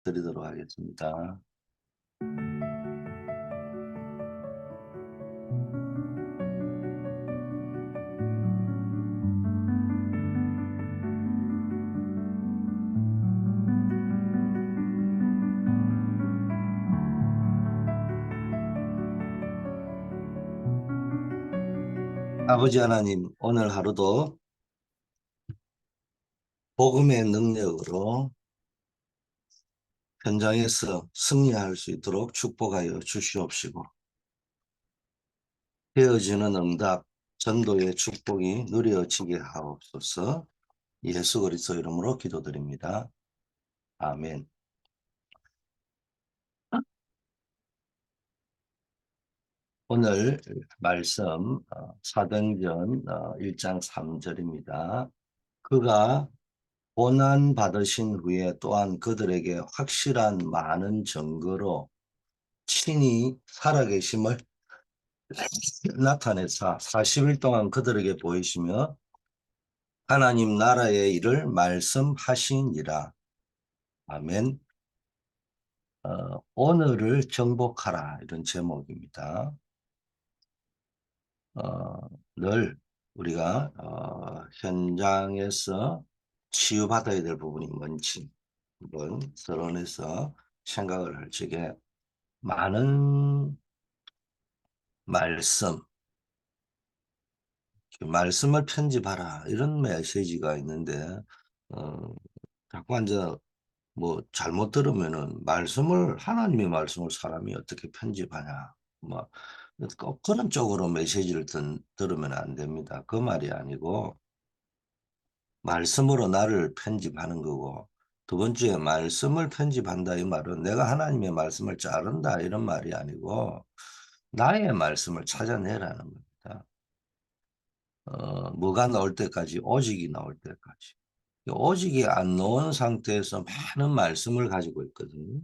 드리도록 하겠습니다. 아버지 하나님, 오늘 하루도 복음의 능력으로 현장에서 승리할 수 있도록 축복하여 주시옵시고, 되어지는 응답, 전도의 축복이 누려지게 하옵소서. 예수 그리스도 이름으로 기도드립니다. 아멘. 오늘 말씀 사도행전 1장 3절입니다. 그가 고난 받으신 후에 또한 그들에게 확실한 많은 증거로 친히 살아계심을 나타내사 40일 동안 그들에게 보이시며 하나님 나라의 일을 말씀하시니라. 아멘. 오늘을 정복하라, 이런 제목입니다. 늘 우리가 현장에서 치유받아야 될 부분이 뭔지 한번 서론에서 생각을 할 적에 많은 말씀을 편집하라, 이런 메시지가 있는데 자꾸 이제 뭐 잘못 들으면은 하나님의 말씀을 사람이 어떻게 편집하냐, 뭐 꼭 그런 쪽으로 메시지를 들으면 안 됩니다. 그 말이 아니고 말씀으로 나를 편집하는 거고, 두 번째, 말씀을 편집한다 이 말은 내가 하나님의 말씀을 자른다 이런 말이 아니고 나의 말씀을 찾아내라는 겁니다. 뭐가 나올 때까지, 오직이 나올 때까지. 오직이 안 나온 상태에서 많은 말씀을 가지고 있거든요.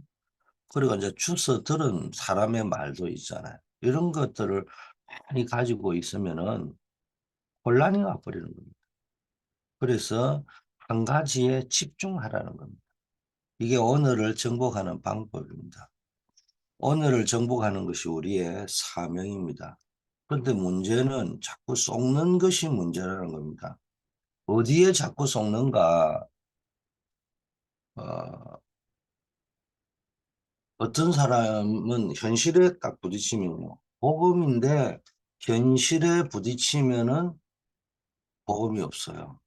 그리고 이제 주워 들은 사람의 말도 있잖아요. 이런 것들을 많이 가지고 있으면은 혼란이 와버리는 겁니다. 그래서 한 가지에 집중하라는 겁니다. 이게 오늘을 정복하는 방법입니다. 오늘을 정복하는 것이 우리의 사명입니다. 그런데 문제는 자꾸 속는 것이 문제라는 겁니다. 어디에 자꾸 속는가? 어, 어떤 사람은 현실에 딱 부딪히면요, 복음인데 현실에 부딪히면은 복음이 없어요.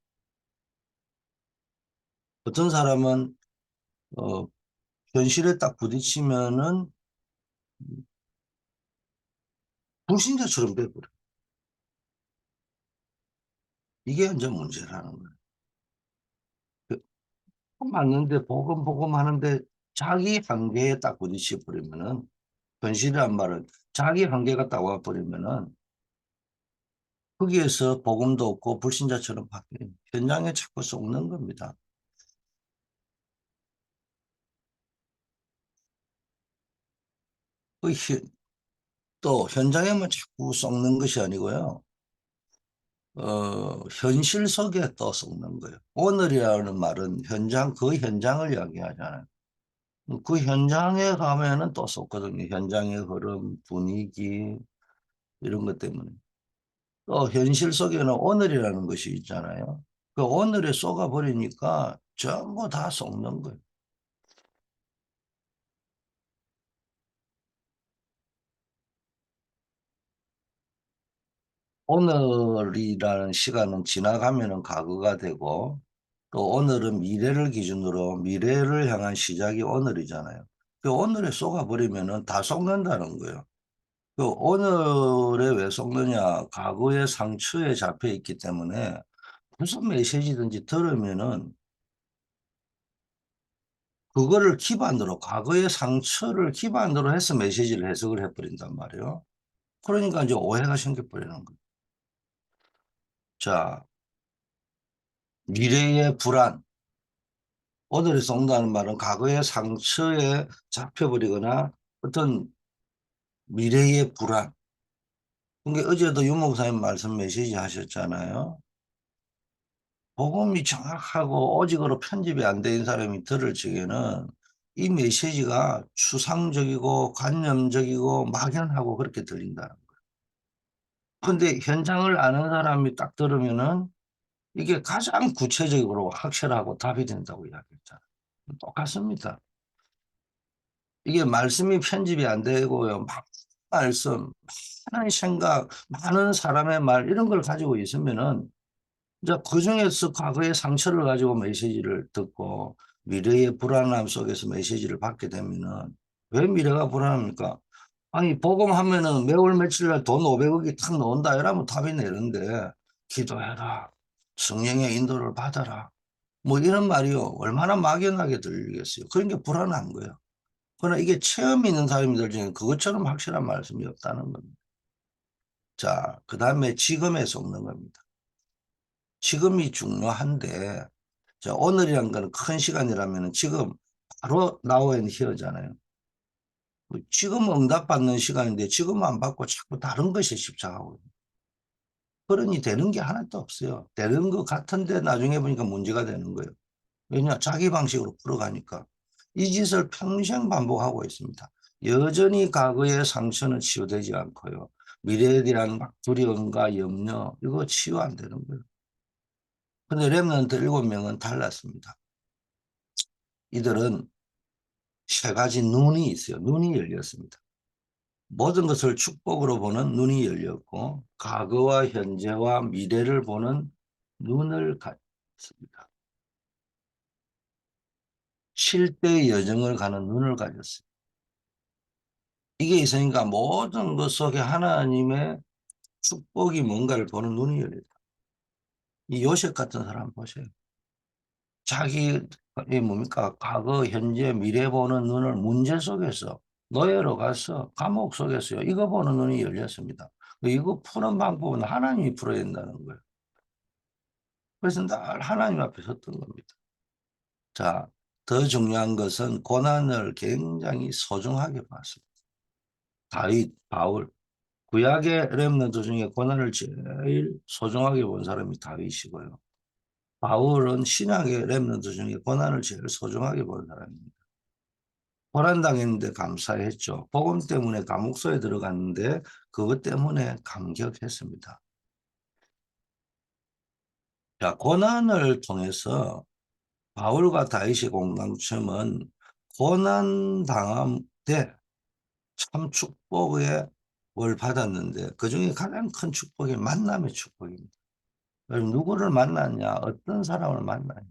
어떤 사람은 어, 현실에 딱 부딪히면은 불신자처럼 돼버려. 이게 이제 문제라는 거예요. 그, 맞는데 복음 하는데 자기 한계에 딱 부딪혀 버리면은, 현실이란 말은 자기 한계가 딱 와버리면은 거기에서 복음도 없고 불신자처럼 바뀌어요. 현장에 자꾸 속는 겁니다. 그 또 현장에만 자꾸 썩는 것이 아니고요. 현실 속에 또 썩는 거예요. 오늘이라는 말은 그 현장을 이야기하잖아요. 그 현장에 가면은 또 썩거든요. 현장의 흐름, 분위기, 이런 것 때문에. 또 현실 속에는 오늘이라는 것이 있잖아요. 그 오늘에 쏟아버리니까 전부 다 썩는 거예요. 오늘이라는 시간은 지나가면은 과거가 되고, 또 오늘은 미래를 기준으로 미래를 향한 시작이 오늘이잖아요. 그 오늘에 쏟아버리면은 다 쏟는다는 거예요. 그 오늘에 왜 쏟느냐? 과거의 상처에 잡혀 있기 때문에 무슨 메시지든지 들으면은 그거를 기반으로, 과거의 상처를 기반으로 해서 메시지를 해석을 해버린단 말이에요. 그러니까 이제 오해가 생겨버리는 거예요. 자, 미래의 불안. 오늘에 쏟는다는 말은 과거의 상처에 잡혀버리거나 어떤 미래의 불안. 그러니까 어제도 유목사님 말씀 메시지 하셨잖아요. 복음이 정확하고 오직으로 편집이 안 된 사람이 들을 적에는 이 메시지가 추상적이고 관념적이고 막연하고 그렇게 들린다는 거예요. 근데 현장을 아는 사람이 딱 들으면은 이게 가장 구체적으로 확실하고 답이 된다고 이야기했잖아요. 똑같습니다. 이게 말씀이 편집이 안 되고요. 막 말씀, 많은 생각, 많은 사람의 말 이런 걸 가지고 있으면은 이제 그중에서 과거의 상처를 가지고 메시지를 듣고 미래의 불안함 속에서 메시지를 받게 되면은 왜 미래가 불안합니까? 아니 복음하면은 매월 며칠 날 돈 500억이 탁 나온다 이러면 답이 내는데 기도해라. 성령의 인도를 받아라. 뭐 이런 말이요. 얼마나 막연하게 들리겠어요. 그런 게 불안한 거예요. 그러나 이게 체험 있는 사람들 중에 그것처럼 확실한 말씀이 없다는 겁니다. 자, 그 다음에 지금에 속는 겁니다. 지금이 중요한데, 자, 오늘이란 건 큰 시간이라면 지금 바로 now and here잖아요. 지금 응답받는 시간인데 지금 안 받고 자꾸 다른 것에 집착하고. 그러니 되는 게 하나도 없어요. 되는 것 같은데 나중에 보니까 문제가 되는 거예요. 왜냐? 자기 방식으로 풀어가니까. 이 짓을 평생 반복하고 있습니다. 여전히 과거의 상처는 치유되지 않고요. 미래에 대한 막 두려움과 염려, 이거 치유 안 되는 거예요. 근데 렘넌트 7명은 달랐습니다. 이들은 세 가지 눈이 있어요. 눈이 열렸습니다. 모든 것을 축복으로 보는 눈이 열렸고, 과거와 현재와 미래를 보는 눈을 가졌습니다. 쉴 때 여정을 가는 눈을 가졌어요. 이게 있으니까 모든 것 속에 하나님의 축복이 뭔가를 보는 눈이 열렸다. 이 요셉 같은 사람 보세요. 자기, 이 뭡니까? 과거, 현재, 미래 보는 눈을 문제 속에서 노예로 가서 감옥 속에서요. 이거 보는 눈이 열렸습니다. 이거 푸는 방법은 하나님이 풀어야 된다는 거예요. 그래서 늘 하나님 앞에 섰던 겁니다. 자, 더 중요한 것은 고난을 굉장히 소중하게 봤습니다. 다윗, 바울, 구약의 렘너드 중에 고난을 제일 소중하게 본 사람이 다윗이고요. 바울은 신약의 렘너드 중에 고난을 제일 소중하게 본 사람입니다. 고난당했는데 감사했죠. 복음 때문에 감옥소에 들어갔는데 그것 때문에 감격했습니다. 자, 고난을 통해서 바울과 다윗의 공통점은 고난 당한 때 참 축복의 뭘 받았는데 그중에 가장 큰 축복이 만남의 축복입니다. 누구를 만났냐, 어떤 사람을 만났냐.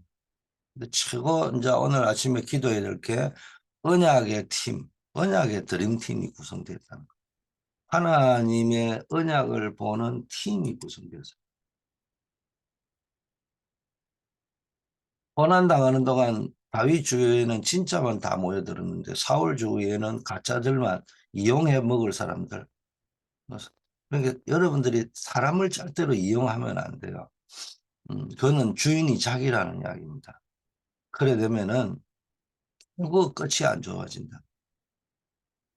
근데 최고 이제 오늘 아침에 기도해야 될 게 언약의 팀, 언약의 드림팀이 구성됐다는 거예요. 하나님의 언약을 보는 팀이 구성됐어요. 고난 당하는 동안 다윗 주위에는 진짜만 다 모여들었는데 사울 주위에는 가짜들만 이용해 먹을 사람들. 그러니까 여러분들이 사람을 절대로 이용하면 안 돼요. 그거는 주인이 자기라는 이야기입니다. 그래 되면은 그거 끝이 안 좋아진다.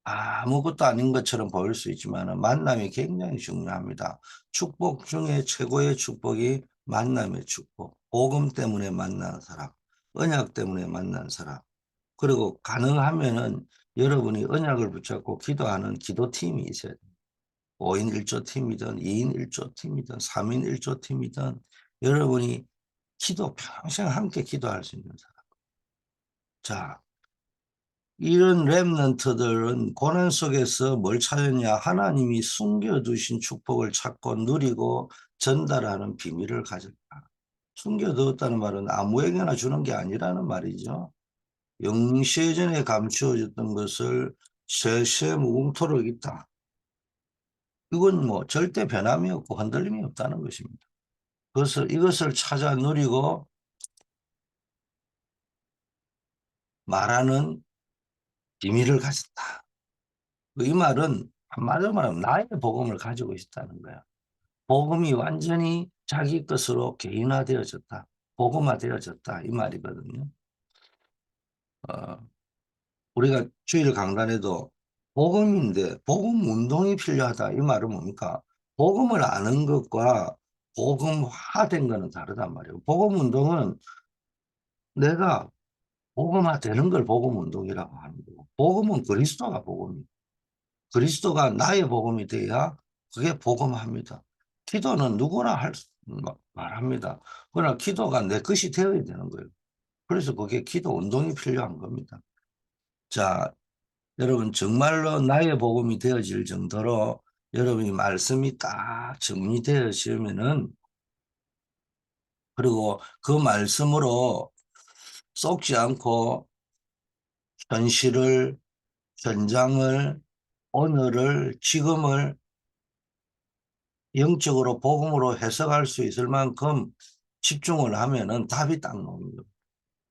아무것도 아닌 것처럼 보일 수 있지만 만남이 굉장히 중요합니다. 축복 중에 최고의 축복이 만남의 축복. 복음 때문에 만난 사람, 언약 때문에 만난 사람. 그리고 가능하면은 여러분이 언약을 붙잡고 기도하는 기도팀이 있어야 돼요. 5인 1조 팀이든 2인 1조 팀이든 3인 1조 팀이든 여러분이 기도 평생 함께 기도할 수 있는 사람. 자, 이런 렘넌트들은 고난 속에서 뭘 찾았냐? 하나님이 숨겨두신 축복을 찾고 누리고 전달하는 비밀을 가졌다. 숨겨두었다는 말은 아무에게나 주는 게 아니라는 말이죠. 영시에 전에 감추어졌던 것을 세세 무궁토록 있다. 이건 뭐 절대 변함이 없고 흔들림이 없다는 것입니다. 그래서 이것을 찾아 누리고 말하는 비밀을 가졌다. 이 말은 한마디로 말하면 나의 복음을 가지고 있다는 거야. 복음이 완전히 자기 것으로 개인화되어졌다. 복음화되어졌다. 이 말이거든요. 어, 우리가 주일 강단에도 복음인데 복음 운동이 필요하다. 이 말은 뭡니까? 복음을 아는 것과 복음화된 것은 다르단 말이에요. 복음 운동은 내가 복음화 되는 걸 복음 운동이라고 하는 거고, 복음은 그리스도가 복음이에요. 그리스도가 나의 복음이 돼야 그게 복음합니다. 기도는 누구나 말합니다. 그러나 기도가 내 것이 되어야 되는 거예요. 그래서 그게 기도 운동이 필요한 겁니다. 자, 여러분 정말로 나의 복음이 되어질 정도로 여러분이 말씀이 딱 정리되어지면은, 그리고 그 말씀으로 썩지 않고 현실을, 현장을, 오늘을, 지금을 영적으로 복음으로 해석할 수 있을 만큼 집중을 하면은 답이 딱 나오는 거예요.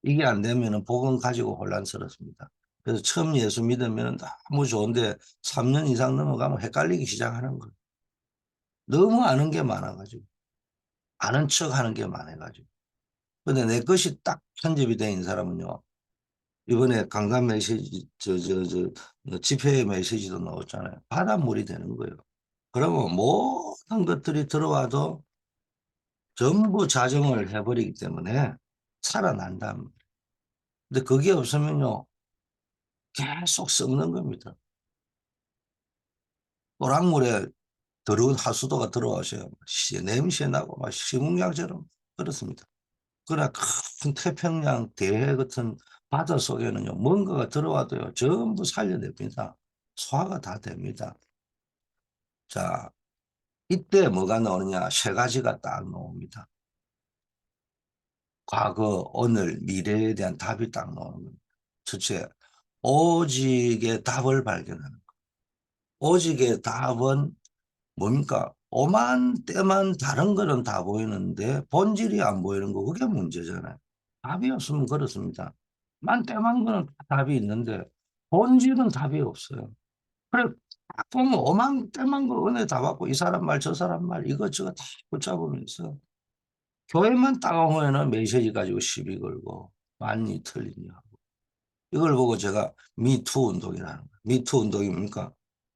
이게 안 되면은 복음 가지고 혼란스럽습니다. 그래서 처음 예수 믿으면 너무 좋은데 3년 이상 넘어가면 헷갈리기 시작하는 거예요. 너무 아는 게 많아가지고, 아는 척 하는 게 많아가지고. 근데 내 것이 딱 편집이 된 사람은요, 이번에 강단 메시지, 집회 메시지도 나왔잖아요. 바닷물이 되는 거예요. 그러면 모든 것들이 들어와도 전부 자정을 해버리기 때문에 살아난다. 근데 그게 없으면요, 계속 썩는 겁니다. 또랑물에 더러운 하수도가 들어와서요, 냄새 나고 막 시궁장처럼 그렇습니다. 그러나 큰 태평양 대해 같은 바다 속에는요, 뭔가가 들어와도요, 전부 살려냅니다. 소화가 다 됩니다. 자, 이때 뭐가 나오느냐? 세 가지가 딱 나옵니다. 과거, 오늘, 미래에 대한 답이 딱 나오는 겁니다. 첫째, 오직의 답을 발견하는 거. 오직의 답은 뭡니까? 오만 때만 다른 거는 다 보이는데 본질이 안 보이는 거, 그게 문제잖아요. 답이 없으면 그렇습니다. 만 때만 거는 답이 있는데 본질은 답이 없어요. 그래, 딱 보면 오만 때만 거 은혜 다 받고 이 사람 말 저 사람 말 이것저것 다 붙잡으면서 교회만 따가우면은 메시지 가지고 시비 걸고 많이 틀리냐. 이걸 보고 제가 미투 운동이라는 거예요. 미투 운동이 뭡니까?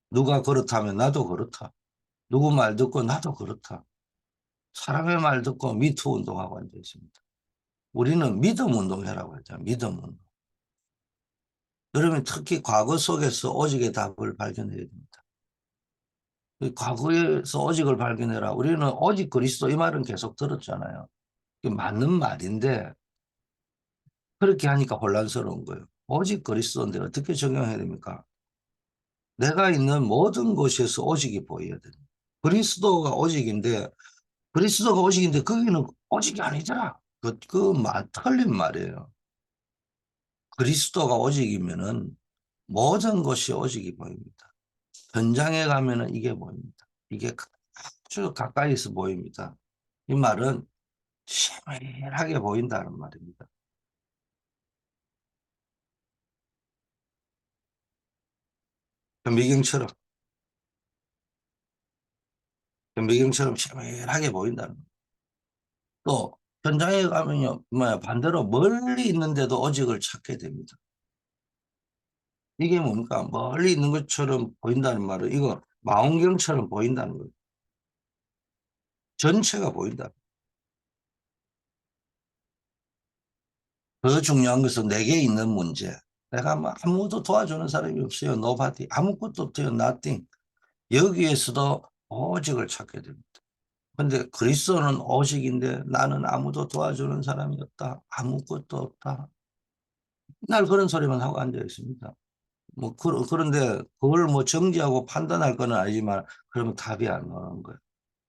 누가 그렇다면 나도 그렇다. 누구 말 듣고 나도 그렇다. 사람의 말 듣고 미투 운동하고 앉아 있습니다. 우리는 믿음 운동이라고 했잖아요. 믿음 운동. 여러분 특히 과거 속에서 오직의 답을 발견해야 됩니다. 과거에서 오직을 발견해라. 우리는 오직 그리스도 이 말은 계속 들었잖아요. 이게 맞는 말인데 그렇게 하니까 혼란스러운 거예요. 오직 그리스도인데 어떻게 적용해야 됩니까? 내가 있는 모든 곳에서 오직이 보여야 됩니다. 그리스도가 오직인데, 그리스도가 오직인데 거기는 오직이 아니더라. 틀린 말이에요. 그리스도가 오직이면은 모든 것이 오직이 보입니다. 현장에 가면은 이게 보입니다. 이게 아주 가까이서 보입니다. 이 말은 시원하게 보인다는 말입니다. 현미경처럼, 현미경처럼 시원하게 보인다는 거예요. 또 현장에 가면요, 뭐야, 반대로 멀리 있는데도 오직을 찾게 됩니다. 이게 뭡니까? 멀리 있는 것처럼 보인다는 말은 이거 망원경처럼 보인다는 거예요. 전체가 보인다. 더 중요한 것은 내게 있는 문제. 내가 뭐 아무도 도와주는 사람이 없어요. Nobody. 아무것도 없어요. Nothing. 여기에서도 오직을 찾게 됩니다. 근데 그리스도는 오직인데 나는 아무도 도와주는 사람이 없다. 아무것도 없다. 날 그런 소리만 하고 앉아 있습니다. 뭐 그런데 그걸 뭐 정지하고 판단할 건 아니지만 그러면 답이 안 나오는 거예요.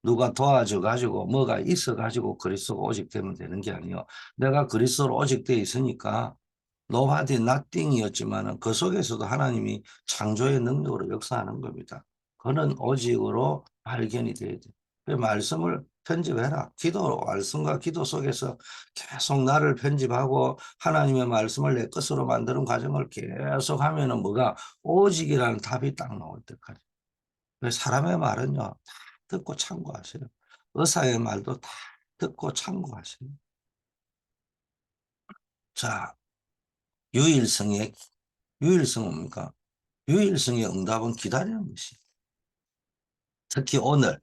누가 도와줘 가지고 뭐가 있어 가지고 그리스도가 오직 되면 되는 게 아니요. 내가 그리스도로 오직 돼 있으니까 nobody nothing이었지만은 그 속에서도 하나님이 창조의 능력으로 역사하는 겁니다. 그는 오직으로 발견이 돼야 돼. 그 말씀을 편집해라. 말씀과 기도 속에서 계속 나를 편집하고 하나님의 말씀을 내 것으로 만드는 과정을 계속 하면은 뭐가 오직이라는 답이 딱 나올 때까지. 사람의 말은요, 다 듣고 참고하세요. 의사의 말도 다 듣고 참고하세요. 자, 유일성의, 유일성은 뭡니까? 유일성의 응답은 기다리는 것이. 특히 오늘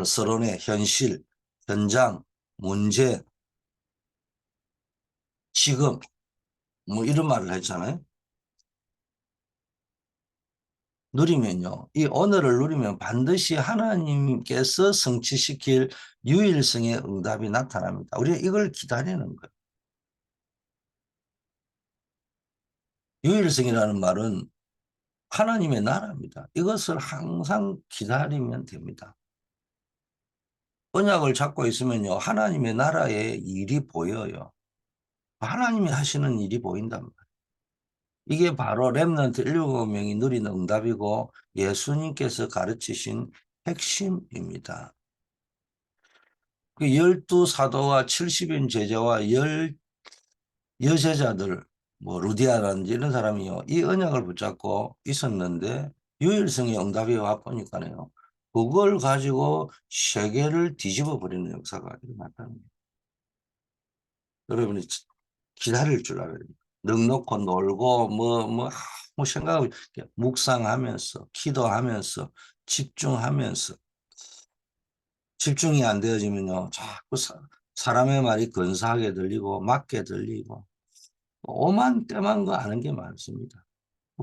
서론의 현실, 현장, 문제, 지금, 뭐 이런 말을 했잖아요. 누리면요. 이 언어를 누리면 반드시 하나님께서 성취시킬 유일성의 응답이 나타납니다. 우리가 이걸 기다리는 거예요. 유일성이라는 말은 하나님의 나라입니다. 이것을 항상 기다리면 됩니다. 언약을 잡고 있으면요. 하나님의 나라의 일이 보여요. 하나님이 하시는 일이 보인단 말이에요. 이게 바로 렘넌트 7명이 누리는 응답이고 예수님께서 가르치신 핵심입니다. 그 12사도와 70인 제자와 열 여제자들, 뭐 루디아라든지 이런 사람이요. 이 언약을 붙잡고 있었는데 유일성의 응답이 와보니까요. 그걸 가지고 세계를 뒤집어 버리는 역사가 일어났다는 거예요. 여러분이 기다릴 줄 알아야 됩니다. 넉넉고 놀고 뭐 생각하고 묵상하면서 기도하면서 집중하면서 집중이 안 되어지면요. 자꾸 사람의 말이 근사하게 들리고 맞게 들리고 오만 때만 거 아는 게 많습니다.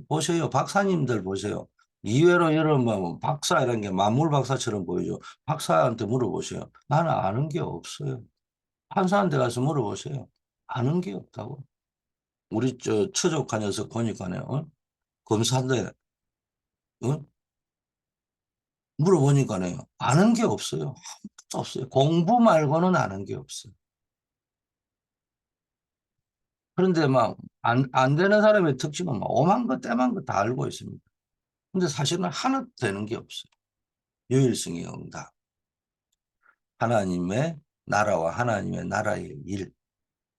보세요. 박사님들 보세요. 이외로 여러분 뭐 박사 이런 게 만물 박사처럼 보이죠. 박사한테 물어보세요. 나는 아는 게 없어요. 판사한테 가서 물어보세요. 아는 게 없다고. 우리 저 처족한 녀석 보니까요. 검사인데 어? 물어보니까요. 아는 게 없어요. 아무것도 없어요. 공부 말고는 아는 게 없어요. 그런데 막 안 되는 사람의 특징은 막 오만 거 때만 거 다 알고 있습니다. 근데 사실은 하나 되는 게 없어요. 유일성의 응답. 하나님의 나라와 하나님의 나라의 일.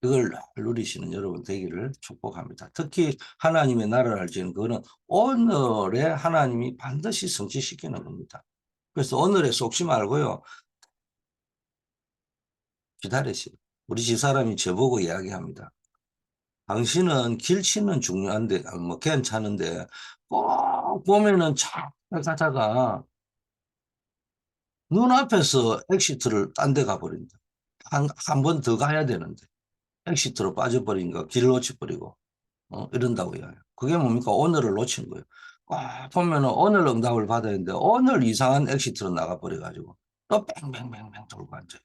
이걸 누리시는 여러분 되기를 축복합니다. 특히 하나님의 나라를 지는 그거는 오늘에 하나님이 반드시 성취시키는 겁니다. 그래서 오늘에 속지 말고요. 기다리시오. 우리 집사람이 저보고 이야기합니다. 당신은 길치는 중요한데, 뭐 괜찮은데, 꼭 보면은 차 가다가 눈앞에서 엑시트를 딴 데 가버린다. 한 번 더 가야 되는데, 엑시트로 빠져버리니까 길 놓쳐버리고, 이런다고 해요. 그게 뭡니까? 오늘을 놓친 거예요. 보면은 오늘 응답을 받아야 되는데, 오늘 이상한 엑시트로 나가버려가지고, 또 뺑뺑뺑뺑 돌고 앉아요.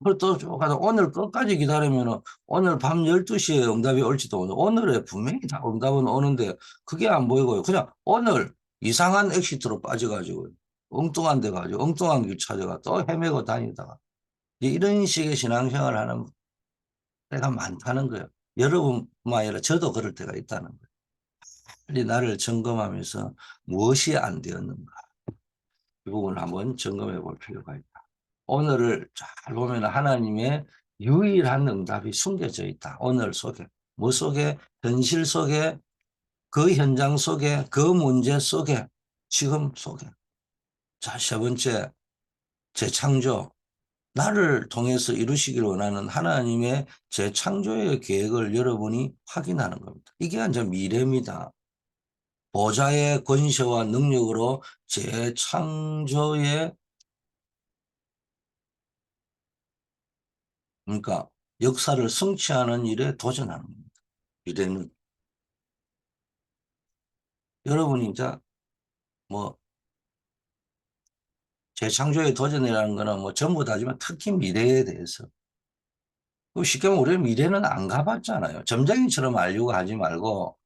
그리고 또 쭉 가다 오늘 끝까지 기다리면은 오늘 밤 12시에 응답이 올지도 모르고 오늘에 분명히 다 응답은 오는데 그게 안 보이고요. 그냥 오늘 이상한 엑시트로 빠져가지고 엉뚱한 데 가지고 엉뚱한 길 찾아가 또 헤매고 다니다가 이런 식의 신앙생활을 하는 때가 많다는 거예요. 여러분만 아니라 저도 그럴 때가 있다는 거예요. 빨리 나를 점검하면서 무엇이 안 되었는가 이 부분을 한번 점검해 볼 필요가 있다. 오늘을 잘 보면 하나님의 유일한 응답이 숨겨져 있다. 오늘 속에. 뭐 속에? 현실 속에, 그 현장 속에, 그 문제 속에, 지금 속에. 자, 세 번째, 재창조. 나를 통해서 이루시길 원하는 하나님의 재창조의 계획을 여러분이 확인하는 겁니다. 이게 완전 미래입니다. 보좌의 권세와 능력으로 재창조의 그러니까 역사를 성취하는 일에 도전하는 겁니다. 미래는 여러분이 이제 뭐 재창조에 도전이라는 거는 뭐 전부 다지만 특히 미래에 대해서 쉽게 말하면 우리는 미래는 안 가봤잖아요. 점쟁이처럼 알려고 하지 말고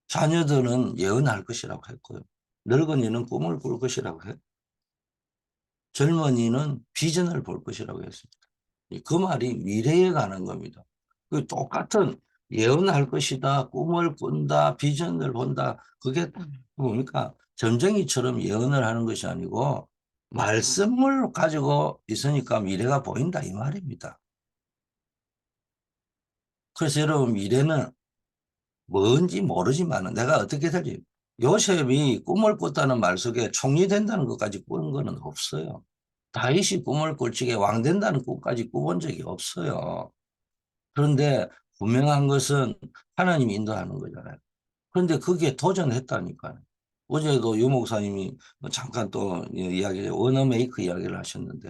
자녀들은 예언할 것이라고 했고요. 늙은이는 꿈을 꿀 것이라고 했고 젊은이는 비전을 볼 것이라고 했습니다. 그 말이 미래에 가는 겁니다. 그 똑같은 예언할 것이다, 꿈을 꾼다, 비전을 본다. 그게 뭡니까? 점쟁이처럼 예언을 하는 것이 아니고 말씀을 가지고 있으니까 미래가 보인다 이 말입니다. 그래서 여러분 미래는 뭔지 모르지만 내가 어떻게 될지 요셉이 꿈을 꿨다는 말 속에 총리 된다는 것까지 꾼 거는 없어요. 다윗이 꿈을 꿀 적에 왕 된다는 꿈까지 꿔본 적이 없어요. 그런데 분명한 것은 하나님이 인도하는 거잖아요. 그런데 그게 도전했다니까요. 어제도 유 목사님이 잠깐 또 이야기, 워너 메이크 이야기를 하셨는데,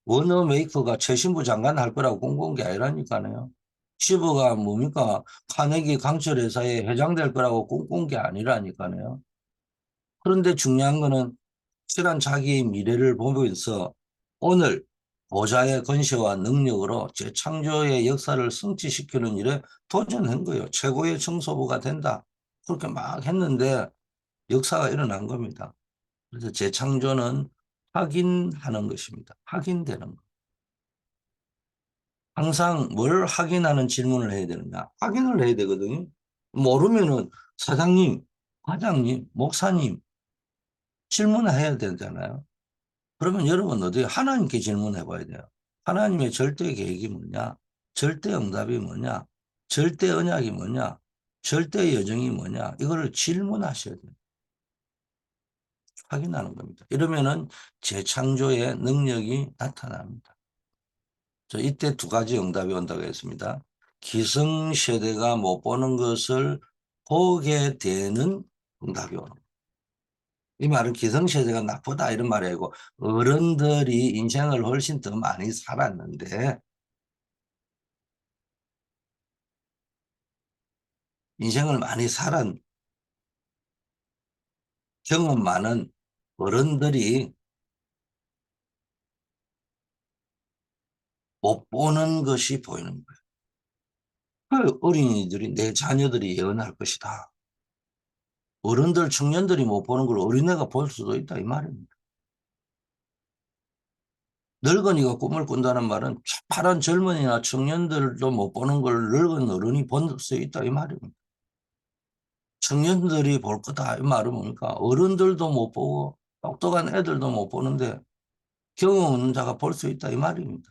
워너 메이크가 최신부 장관 할 거라고 공고한 게 아니라니까요. 시부가 뭡니까? 카네기 강철회사의 회장 될 거라고 꿈꾼 게 아니라니까요. 그런데 중요한 거는 실한 자기의 미래를 보면서 오늘 보좌의 건시와 능력으로 재창조의 역사를 성취시키는 일에 도전한 거예요. 최고의 청소부가 된다. 그렇게 막 했는데 역사가 일어난 겁니다. 그래서 재창조는 확인하는 것입니다. 확인되는 것. 항상 뭘 확인하는 질문을 해야 되느냐? 확인을 해야 되거든요. 모르면은 사장님, 과장님, 목사님 질문해야 되잖아요. 그러면 여러분 어디 하나님께 질문해 봐야 돼요. 하나님의 절대 계획이 뭐냐? 절대 응답이 뭐냐? 절대 언약이 뭐냐? 절대 여정이 뭐냐? 이거를 질문하셔야 돼요. 확인하는 겁니다. 이러면은 재창조의 능력이 나타납니다. 이때 두 가지 응답이 온다고 했습니다. 기성세대가 못 보는 것을 보게 되는 응답이 오는 거예요. 이 말은 기성세대가 나쁘다 이런 말이 아니고 어른들이 인생을 훨씬 더 많이 살았는데 인생을 많이 살은 경험 많은 어른들이 못 보는 것이 보이는 거예요. 그 어린이들이 내 자녀들이 예언할 것이다. 어른들, 청년들이 못 보는 걸 어린애가 볼 수도 있다 이 말입니다. 늙은이가 꿈을 꾼다는 말은 파란 젊은이나 청년들도 못 보는 걸 늙은 어른이 볼 수 있다 이 말입니다. 청년들이 볼 거다 이 말은 뭡니까? 어른들도 못 보고 똑똑한 애들도 못 보는데 경험 없는 자가 볼 수 있다 이 말입니다.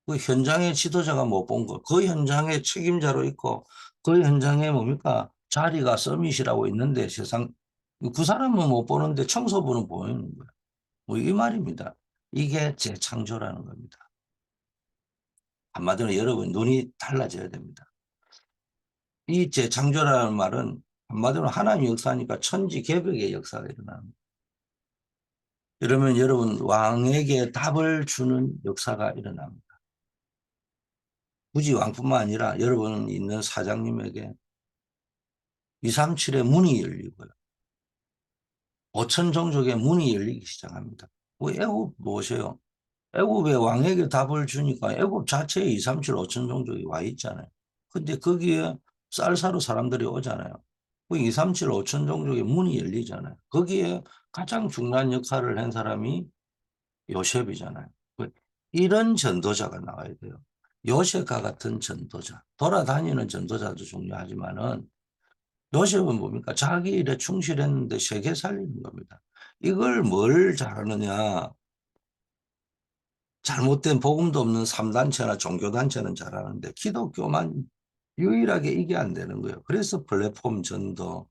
그 현장의 지도자가 못 본 거, 그 현장의 책임자로 있고 그 현장에 뭡니까? 자리가 서밋이라고 있는데 세상 그 사람은 못 보는데 청소부는 보이는 거예요. 뭐 이 말입니다. 이게 재창조라는 겁니다. 한마디로 여러분 눈이 달라져야 됩니다. 이 재창조라는 말은 한마디로 하나님의 역사니까 천지개벽의 역사가 일어납니다. 이러면 여러분 왕에게 답을 주는 역사가 일어납니다. 굳이 왕뿐만 아니라 여러분 있는 사장님에게 237의 문이 열리고요. 5천 종족의 문이 열리기 시작합니다. 뭐 애굽 보세요. 애굽의 왕에게 답을 주니까 애굽 자체에 237, 5천 종족이 와 있잖아요. 근데 거기에 쌀사로 사람들이 오잖아요. 그 237, 5천 종족의 문이 열리잖아요. 거기에 가장 중요한 역할을 한 사람이 요셉이잖아요. 이런 전도자가 나와야 돼요. 요셉과 같은 전도자. 돌아다니는 전도자도 중요하지만은 요셉은 뭡니까? 자기 일에 충실했는데 세계 살리는 겁니다. 이걸 뭘 잘하느냐? 잘못된 복음도 없는 3단체나 종교단체는 잘하는데 기독교만 유일하게 이게 안 되는 거예요. 그래서 플랫폼 전도,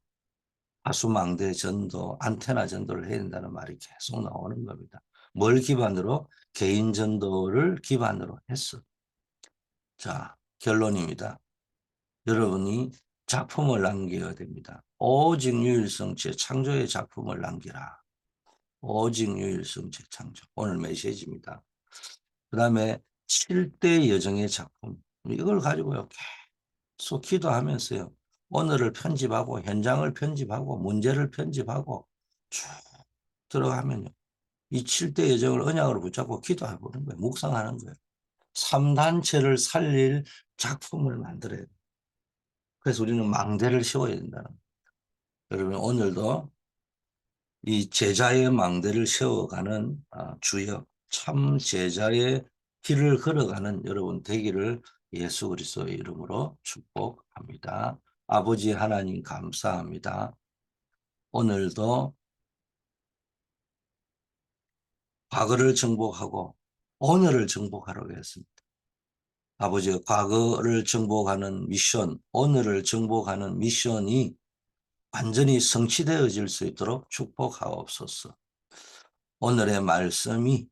하수망대 전도, 안테나 전도를 해야 된다는 말이 계속 나오는 겁니다. 뭘 기반으로? 개인 전도를 기반으로 했어. 자, 결론입니다. 여러분이 작품을 남겨야 됩니다. 오직 유일성 재창조의 작품을 남기라. 오직 유일성 재창조. 오늘 메시지입니다. 그 다음에 7대 여정의 작품. 이걸 가지고요. 계속 기도하면서요. 오늘을 편집하고 현장을 편집하고 문제를 편집하고 쭉 들어가면요. 이 7대 여정을 언약으로 붙잡고 기도해 보는 거예요. 묵상하는 거예요. 3단체를 살릴 작품을 만들어야 돼요. 그래서 우리는 망대를 씌워야 된다는 거예요. 여러분 오늘도 이 제자의 망대를 세워가는 주역, 참 제자의 길을 걸어가는 여러분 되기를 예수 그리스도의 이름으로 축복합니다. 아버지 하나님 감사합니다. 오늘도 과거를 정복하고 오늘을 정복하라고 했습니다. 아버지 과거를 정복하는 미션, 오늘을 정복하는 미션이 완전히 성취되어질 수 있도록 축복하옵소서. 오늘의 말씀이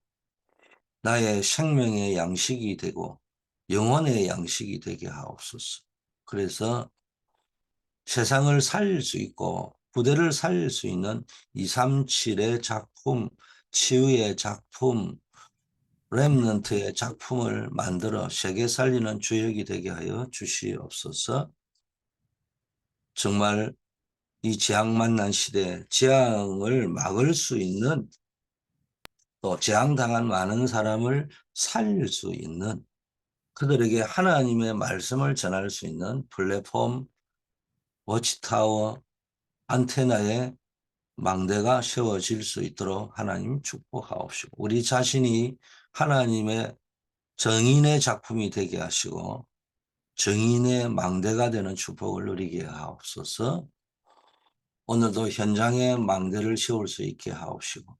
나의 생명의 양식이 되고 영혼의 양식이 되게 하옵소서. 그래서 세상을 살릴 수 있고 부대를 살릴 수 있는 237의 작품, 치유의 작품을 렘넌트의 작품을 만들어 세계 살리는 주역이 되게 하여 주시옵소서. 정말 이 재앙 만난 시대에 재앙을 막을 수 있는, 또 재앙당한 많은 사람을 살릴 수 있는, 그들에게 하나님의 말씀을 전할 수 있는 플랫폼, 워치타워, 안테나의 망대가 세워질 수 있도록 하나님 축복하옵시고, 우리 자신이 하나님의 정인의 작품이 되게 하시고 정인의 망대가 되는 축복을 누리게 하옵소서. 오늘도 현장에 망대를 세울 수 있게 하옵시고,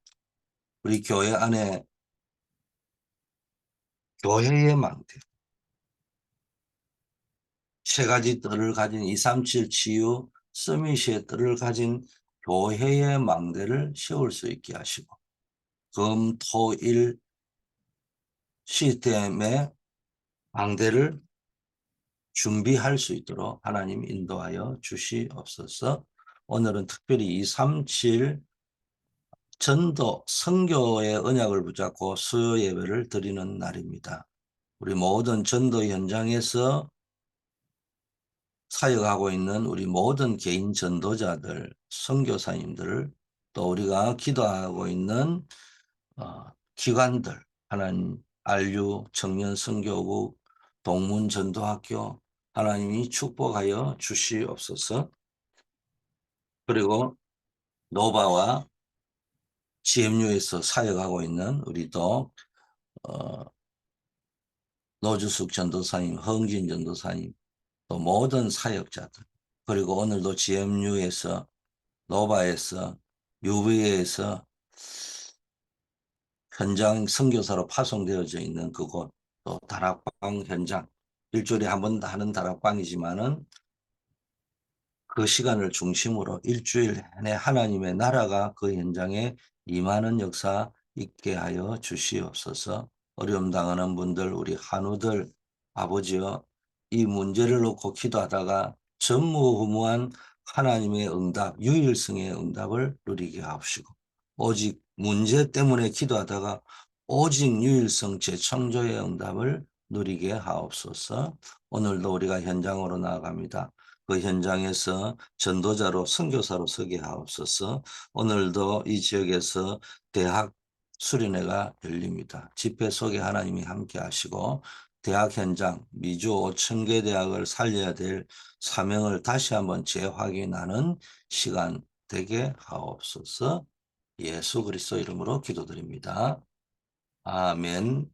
우리 교회 안에 교회의 망대, 세 가지 뜰을 가진 237 치유 서밋의 뜰을 가진 교회의 망대를 세울 수 있게 하시고, 금, 토, 일 시스템의 망대를 준비할 수 있도록 하나님 인도하여 주시옵소서. 오늘은 특별히 237 전도 선교의 언약을 붙잡고 수요 예배를 드리는 날입니다. 우리 모든 전도 현장에서 사역하고 있는 우리 모든 개인 전도자들, 선교사님들, 또 우리가 기도하고 있는 기관들, 하나님 안류 청년 선교국, 동문 전도학교, 하나님이 축복하여 주시옵소서. 그리고 노바와 GMU에서 사역하고 있는 우리도 노주숙 전도사님, 흥진 전도사님, 또 모든 사역자들, 그리고 오늘도 GMU에서, 노바에서, UV에서 현장 선교사로 파송되어져 있는 그곳, 또 다락방 현장, 일주일에 한 번 하는 다락방이지만은 그 시간을 중심으로 일주일 내내 하나님의 나라가 그 현장에 임하는 역사 있게 하여 주시옵소서. 어려움 당하는 분들, 우리 한우들, 아버지여, 이 문제를 놓고 기도하다가 전무후무한 하나님의 응답, 유일성의 응답을 누리게 하옵시고, 오직 문제 때문에 기도하다가 오직 유일성 재창조의 응답을 누리게 하옵소서. 오늘도 우리가 현장으로 나아갑니다. 그 현장에서 전도자로 선교사로 서게 하옵소서. 오늘도 이 지역에서 대학 수련회가 열립니다. 집회 속에 하나님이 함께 하시고 대학 현장 미주 5,000개 대학을 살려야 될 사명을 다시 한번 재확인하는 시간 되게 하옵소서. 예수 그리스도 이름으로 기도드립니다. 아멘.